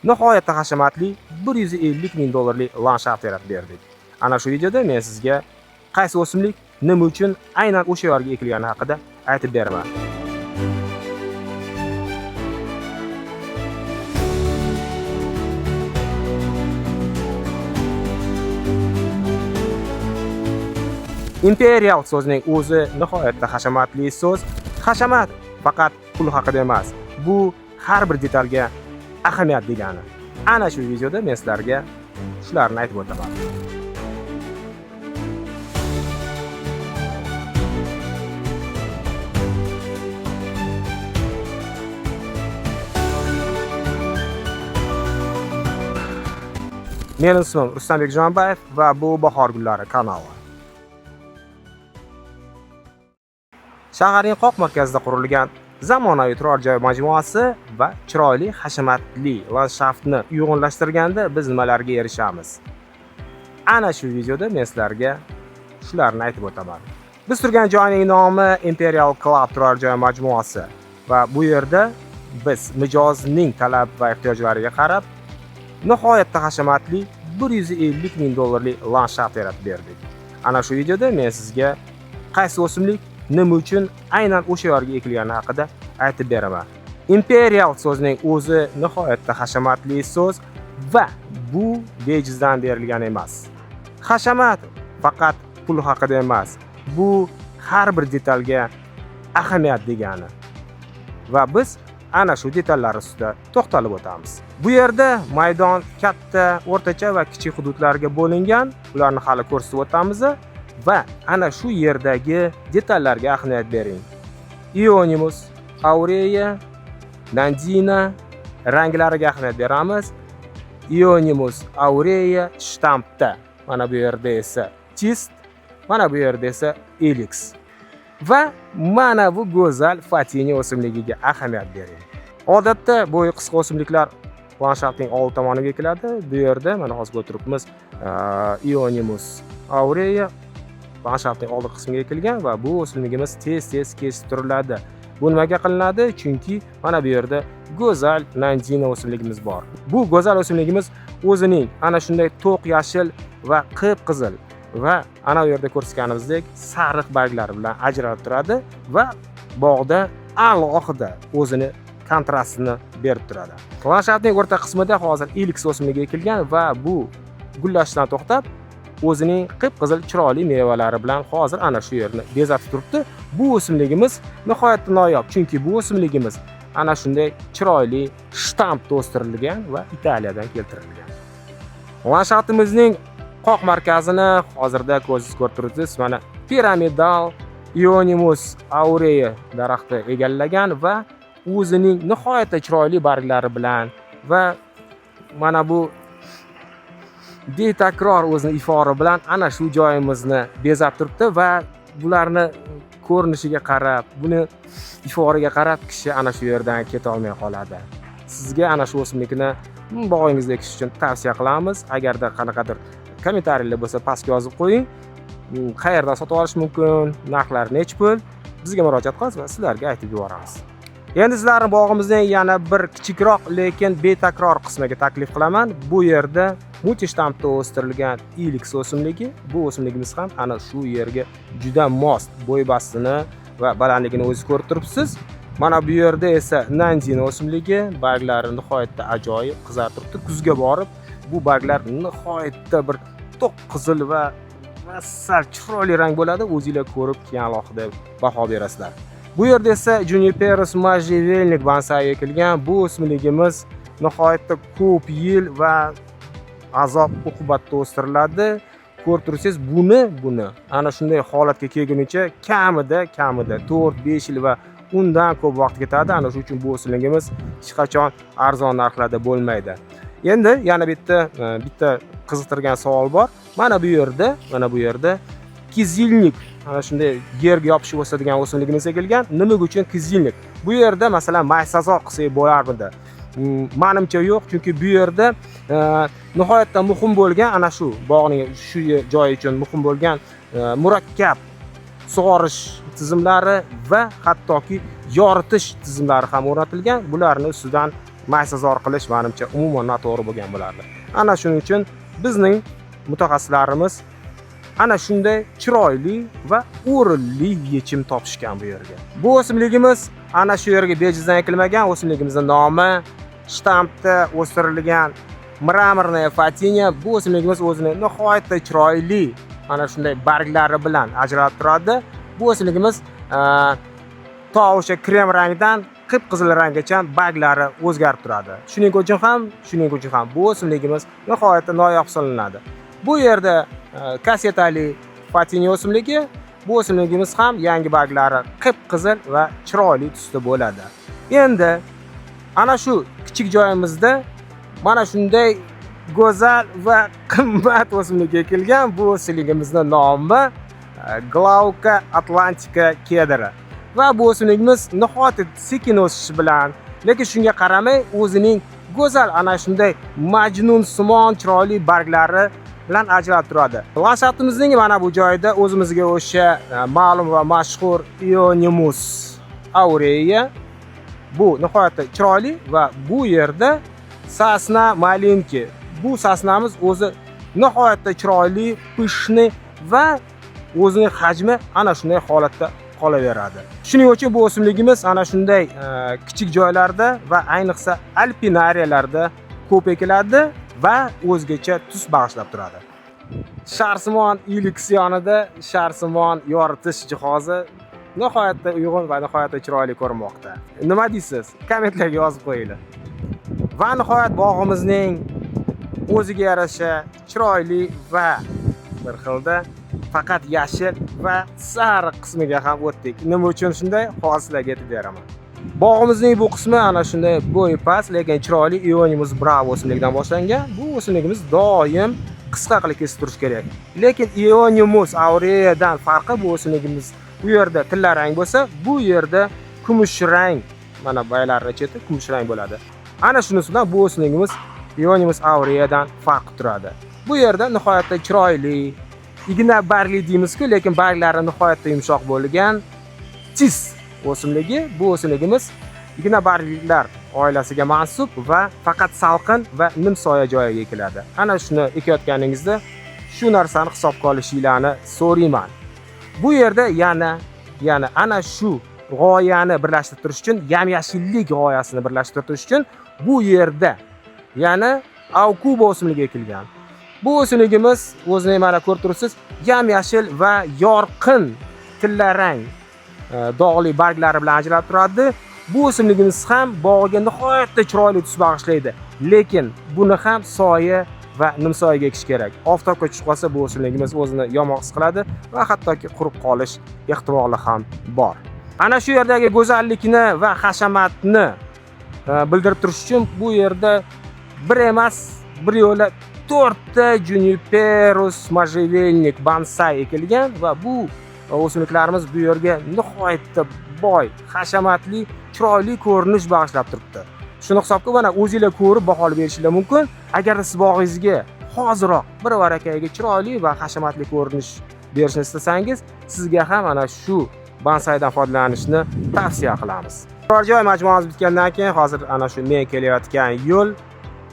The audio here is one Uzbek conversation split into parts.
nihoyatda hashamatli 150 ming dollarlik landshaft yaratib berdik. Ana shu videoda men sizga qaysi o'simlik nima uchun aynan o'sha yerga ekilgani haqida aytib beraman. Imperial so'zining o'zi nihoyatda hashamatli so'z. Hashamat faqat pul haqida emas, bu har bir detalga ahamiyat degani. Ana shu videoda men sizlarga shularni aytib o'taman. Mening ismim Ruslanbek Jonbayev va bu Bahor gullari kanali. Shaharning qoq markazida qurilgan zamonaviy turar joy majmuasi va chiroyli hashamatli landshaftni uyg'unlashtirganda biz nimalarga erishamiz? Ana shu videoda men sizlarga shularni aytib o'taman. Biz turgan joyning nomi Imperial Club turar joy majmuasi va bu yerda biz mijozning talab va ehtiyojlariga qarab nihoyatda hashamatli 150 ming dollarlik landshaft yaratib berdik. Ana shu videoda men sizga qaysi o'simlik nima uchun aynan o'sha yerga ekilgani haqida aytib beraman. Imperial so'zining o'zi nihoyatda hashamatli so'z va bu bejizdan berilgan emas. Hashamat faqat pul haqida emas, bu har bir detalga ahamiyat degani. Va biz ana shu detallar ustida to'xtalib o'tamiz. Bu yerda maydon katta, o'rtacha va kichik hududlarga bo'lingan. Ularni hali ko'rsatib o'tamiz. Va ana shu yerdagi detallarga ahamiyat bering. Ionimus, Aurelia, Nandina ranglariga ahamiyat beramiz. Ionimus, Aurelia shtampda. Mana bu yerda esa Tist, mana bu yerda esa Elix. Va mana bu go'zal Fatini o'simligiga ahamiyat bering. Odatda bo'yi qisqa o'simliklar landshaftning old tomoniga ekiladi. Bu yerda mana hozir o'tiribmiz Ionimus, Aurelia landshaftning old qismiga ekilgan va bu o'simligimiz tez-tez kesitiriladi. Bu nimaga qilinadi? Chunki mana bu yerda go'zal Nandina o'simligimiz bor. Bu go'zal o'simligimiz o'zining ana shunday to'q yashil va qip-qizil va ana bu yerda ko'rsatganimizdek sariq barglari bilan ajralib turadi va bog'da alohida o'zini kontrastini berib turadi. Landshaftning o'rta qismida hozir Elix o'simligi ekilgan va bu gullashdan to'xtab o'zining qip-qizil chiroyli mevalari bilan hozir ana shu yerni bezatib turibdi. Bu o'simligimiz nihoyatda noyob, chunki bu o'simligimiz ana shunday chiroyli shtampda o'stirilgan va Italiyadan keltirilgan. Landshaftimizning qoq markazini hozirda ko'zingiz ko'rib turibsiz. Mana piramidal Ionimus Aurelia daraxti egallagan va o'zining nihoyatda chiroyli barglari bilan va mana bu betakror o'zining ifori bilan ana shu joyimizni bezab turibdi va bularni ko'rinishiga qarab, buni iforiga qarab kishi ana shu yerdan keta olmay qoladi. Sizga ana shu o'simlikni bog'ingizda ekish uchun tavsiya qilamiz. Agarda qanaqadir kommentariylar bo'lsa pastga yozib qo'ying. Qayerdan sotib olish mumkin, narxlari necha pul? Bizga murojaat qilasiz va sizlarga aytib yuboramiz. Endi sizlarni bog'imizning yana bir kichikroq lekin betakror qismiga taklif qilaman. Bu yerda multishtampda o'stirilgan Elix o'simligi. Bu o'simligimiz ham ana shu yerga juda mos. Bo'y bastini va balandligini o'zingiz ko'rib turibsiz. Mana bu yerda esa Nandina o'simligi, barglari nihoyatda ajoyib qizarib turibdi. Kuzga borib bu barglar nihoyatda bir to'q qizil va sal chiroyli rang bo'ladi. O'zingizlar ko'rib keyin alohida baho berasizlar. Bu yerda esa Juniperus Majevelnik bonsai ekilgan. Bu o'simligimiz nihoyatda ko'p yil va azob uqubatda o'stiriladi. Ko'rib tursangiz, buni ana shunday holatga kelgunicha kamida 4-5 yil va undan ko'p vaqt ketadi. Ana shuning uchun bu o'simligimiz hech qachon arzon narxlarda bo'lmaydi. Endi yana bitta qiziqtirgan savol bor. Mana bu yerda kizilnik, ana shunday yerga yopishib o'sadigan o'simligimiz ekilgan. Nima uchun kizilnik? Bu yerda masalan maysazor qilsak bo'larmidi? Menimcha yo'q, chunki bu yerda nihoyatda muhim bo'lgan ana shu bog'ning shu joyi uchun muhim bo'lgan murakkab sug'orish tizimlari va hattoki yoritish tizimlari ham o'rnatilgan. Bularning ustidan maysazor qilish menimcha umuman noto'g'ri bo'lgan bo'lardi. Ana shuning uchun bizning mutaxassislarimiz ana shunday chiroyli va o'rinli yechim topishgan bu yerga. Bu o'simligimiz ana shu yerga bejizdan ekilmagan, o'simligimizning nomi shtampda o'stirilgan Mramorная Fatinya. Bu o'simligimiz o'zini nihoyatda chiroyli ana shunday barglari bilan ajralib turadi. Bu o'simligimiz to o'sha krem rangdan qip-qizil ranggacha barglari o'zgarib turadi. Shuning uchun ham bu o'simligimiz nihoyatda noyob hisoblanadi. Bu yerda kasetali Fatinya o'simligi, bu o'simligimiz ham yangi barglari qip-qizil va chiroyli tusda bo'ladi. Endi ana shu kichik joyimizda mana shunday go'zal va qimmat o'simlik ekilgan. Bu o'simligimizning nomi Glauca Atlantica kedri. Va bu o'simligimiz nihoyatda sekin o'sishi bilan, lekin shunga qaramay o'zining go'zal ana shunday majnunsimon chiroyli barglari bilan ajralib turadi. Landshaftimizning mana bu joyida o'zimizga o'sha ma'lum va mashhur Euonymus aurea. Bu nihoyatda chiroyli va bu yerda sasna malinki. Bu sasnamiz o'zi nihoyatda chiroyli, pishni va o'zining hajmi ana shunday holatda qolaveradi. Shuning uchun bu o'simligimiz ana shunday kichik joylarda va ayniqsa alpinariyalarda ko'p ekiladi va o'zgacha tus bag'ishlab turadi. Sharsimon Elix yonida sharsimon yoritish jihozi nihoyatda uyg'un va nihoyatda chiroyli ko'rinmoqda. Nima deysiz? Kommentlarga yozib qo'yinglar. Va nihoyat bog'imizning o'ziga yarasha chiroyli va bir xilda faqat yashil va sariq qismiga ham o'tdik. Nima uchun shunday? Hozir sizlarga aytib beraman. Bog'imizning bu qismi ana shunday bo'yi past, lekin chiroyli Euonymus bravo o'simligidan boshlangan. Bu o'simligimiz doim qisqa qilib kesib turish kerak. Lekin Euonymus aureadan farqi bu o'simligimiz bu yerda tilla rang bo'lsa, bu yerda kumush rang, mana baylarning cheti kumush rang bo'ladi. Ana shunisi bilan bu o'simligimiz Euonymus aureadan farq turadi. Bu yerda nihoyatda chiroyli igna bargli deymiz-ku, lekin barglari nihoyatda yumshoq bo'lgan tis o'simligi. Bu o'simligimiz igna barglar oilasiga mansub va faqat salqin va nimsoya joyga ekiladi. Ana shuni ekayotganingizda shu narsani hisobga olishinglarni so'rayman. Bu yerda yana ana shu g'oyani birlashtirib turish uchun, yam-yashillik g'oyasini birlashtirib turish uchun bu yerda yana Aukubo o'simligi ekilgan. Bu o'simligimiz o'zini mana ko'rib turibsiz, yam-yashil va yorqin tilla rang dog'li barglari bilan ajralib turadi. Bu o'simligimiz ham bog'iga nihoyatda chiroyli tus bag'ishlaydi, lekin buni ham soya va nimsoyaga ekish kerak. Oftobga tushib qolsa bu o'simligimiz o'zini yomon his qiladi va hattoki qurib qolish ehtimoli ham bor. Ana shu yerdagi go'zallikni va hashamatni bildirib turish uchun bu yerda bir emas, bir yo'la 4 ta Juniperus можжевельник bonsai ekilgan va bu o'simliklarimiz bu yerga nihoyatda boy, hashamatli, chiroyli ko'rinish bag'ishlab turibdi. Shuni hisobga mana o'zingizlar ko'rib baho berishingiz mumkin. Agar siz bog'ingizga hoziroq bir varakayiga chiroyli va hashamatli ko'rinish berishni istasangiz, sizga ham ana shu bonsaidan foydalanishni tavsiya qilamiz. Biror joy majmuamiz bitgandan keyin hozir ana shu men kelayotgan yo'l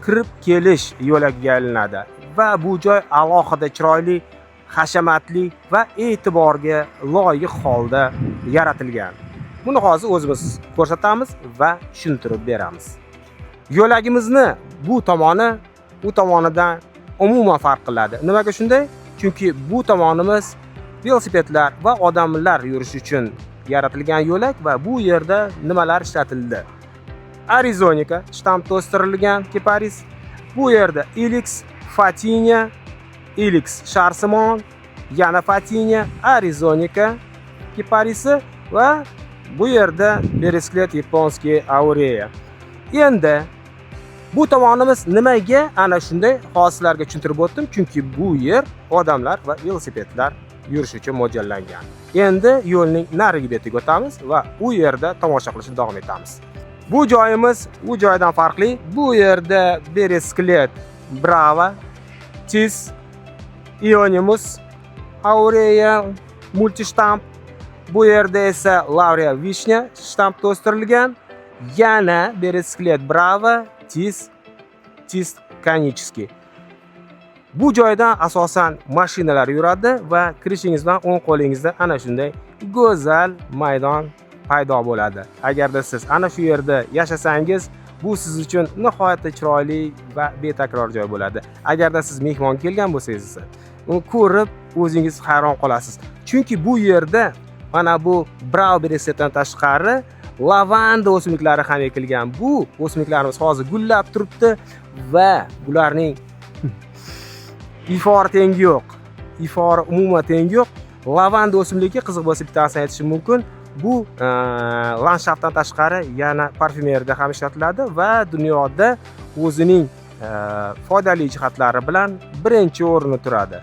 kirib kelish yo'lagiga aylanadi va bu joy alohida chiroyli, hashamatli va e'tiborga loyiq holda yaratilgan. Buni hozir o'zimiz ko'rsatamiz va tushuntirib beramiz. Yo'lagimizni bu tomoni u tomonidan umuman farq qiladi. Nimaga shunday? Chunki bu tomonimiz velosipedlar va odamlar yurish uchun yaratilgan yo'lak va bu yerda nimalar ishlatildi? Arizonika shtampda o'stirilgan kiparis. Bu yerda Elix, Fatinya, Elix Sharsimon, yana Fatinya, Arizonika kiparisi va bu yerda Beresklet Yaponskiy aurea. Endi bu tomonimiz nimaga ana shunday hozirlarga tushuntirib o'tdim, chunki bu yer odamlar va velosipedlar yurish uchun mo'ljallangan. Endi yo'lning narigi betiga o'tamiz va u yerda tomosha qilishni davom etamiz. Bu joyimiz u joydan farqli. Bu yerda Beresklet bravo, tis, Euonymus aurea multi shtamp. Bu yerda esa Laurea Vishnya shtampda o'stirilgan. yana Beresiklet Bravo Tis Kanichski. Bu joydan asosan mashinalar yuradi va kirishingiz bilan o'ng qo'lingizda ana shunday go'zal maydon paydo bo'ladi. Agarda siz ana shu yerda yashasangiz, bu siz uchun nihoyatda chiroyli va betakror joy bo'ladi. Agarda siz mehmon kelgan bo'lsangiz esa, uni ko'rib o'zingiz hayron qolasiz. Chunki bu yerda mana bu Bravo Beresikletdan tashqari lavanda o'simliklari ham ekilgan. Bu o'simliklarimiz hozir gullab turibdi va bularning ifori tengi yo'q. Ifori umuman tengi yo'q. Lavanda o'simligi qiziq bo'lsa bittasini aytishim mumkin. Bu landshaftdan tashqari yana parfumeriyada ham ishlatiladi va dunyoda o'zining foydali jihatlari bilan birinchi o'rinda turadi.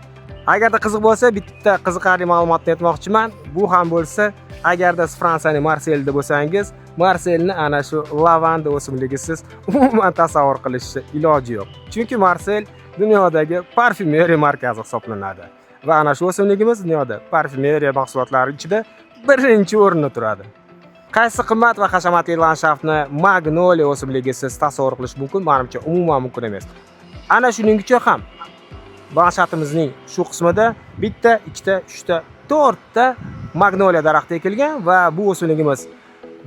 Agarda qiziq bo'lsa, bitta qiziqarli ma'lumotni aytmoqchiman. Bu ham bo'lsa, agarda siz Fransiyaning Marselida bo'lsangiz, Marselni ana shu lavanda o'simligisiz umuman tasavvur qilishni iloji yo'q. Chunki Marsel dunyodagi parfumeriya markazi hisoblanadi. Va ana shu o'simligimiz dunyoda parfumeriya mahsulotlari ichida birinchi o'rinda turadi. Qaysi qimmat va hashamatli landshaftni Magnolia o'simligisiz tasavvur qilish mumkin? Menimcha umuman mumkin emas. Ana shuning uchun ham landshaftimizning shu qismida bitta, ikkita, uchta, to'rtta Magnolia daraxti ekilgan va bu o'simligimiz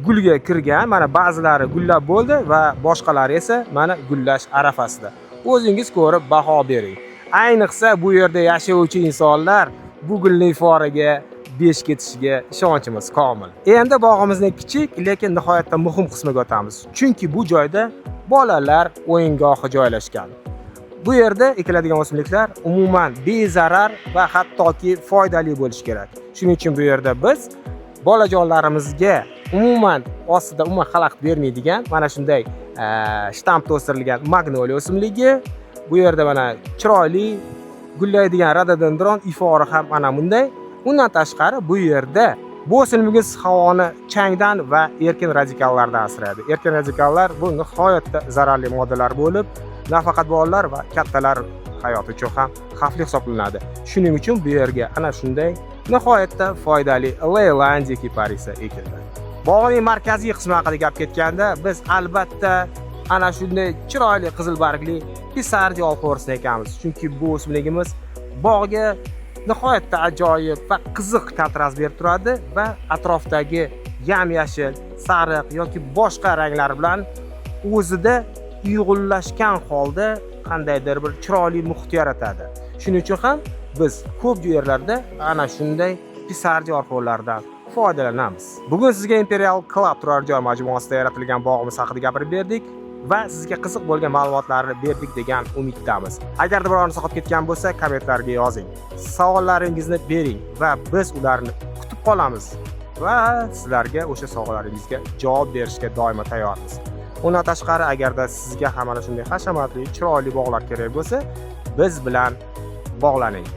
gulga kirgan. Mana ba'zilari gullab bo'ldi va boshqalari esa mana gullash arafasida. O'zingiz ko'rib baho bering. Ayniqsa bu yerda yashovchi insonlar bu gulning foriga besh ketishiga ishonchimiz komil. Endi bog'imizning kichik, lekin nihoyatda muhim qismiga o'tamiz. Chunki bu joyda bolalar o'yingohi joylashgan. Bu yerda ekiladigan o'simliklar umuman bezarar va hattoki foydali bo'lishi kerak. Shuning uchun bu yerda biz bolajonlarimizga umuman ostida xalaqit bermaydigan mana shunday shtampda o'stirilgan Magnolia o'simligi, bu yerda mana chiroyli gullaydigan rododendron ifori ham mana bunday. Undan tashqari bu yerda bu o'simligimiz havoni changdan va erkin radikallardan asraydi. Erkin radikallar bu nihoyatda zararli moddalar bo'lib, nafaqat bolalar va kattalar hayoti uchun ham xavfli hisoblanadi. Shuning uchun bu yerga ana shunday nihoyatda foydali Leylandiya kiparisi ekildi. Bog'ning markaziy qismi haqida gap ketganda, biz albatta ana shunday chiroyli qizil bargli Pisardi olxo'risini ekamiz. Chunki bu o'simligimiz bog'ga nihoyatda ajoyib va qiziq kontrast berib turadi va atrofdagi yam-yashil, sariq yoki boshqa ranglar bilan o'zida uyg'unlashgan holda qandaydir bir chiroyli muhit yaratadi. Shuning uchun ham biz ko'p yerlarda ana shunday Pisardi olxo'rlaridan foydalanamiz. Bugun sizga Imperial Club turar joy majmuasida yaratilgan bog'imiz haqida gapirib berdik va sizga qiziq bo'lgan ma'lumotlarni berdik degan umiddamiz. Agarda birorta qolib ketgan bo'lsa, kommentlarga yozing. Savollaringizni bering va biz ularni kutib qolamiz va sizlarga o'sha savollaringizga javob berishga doimo tayyormiz. Undan tashqari, agarda sizga ham mana shunday hashamatli, chiroyli bog'lar kerak bo'lsa, biz bilan bog'laning.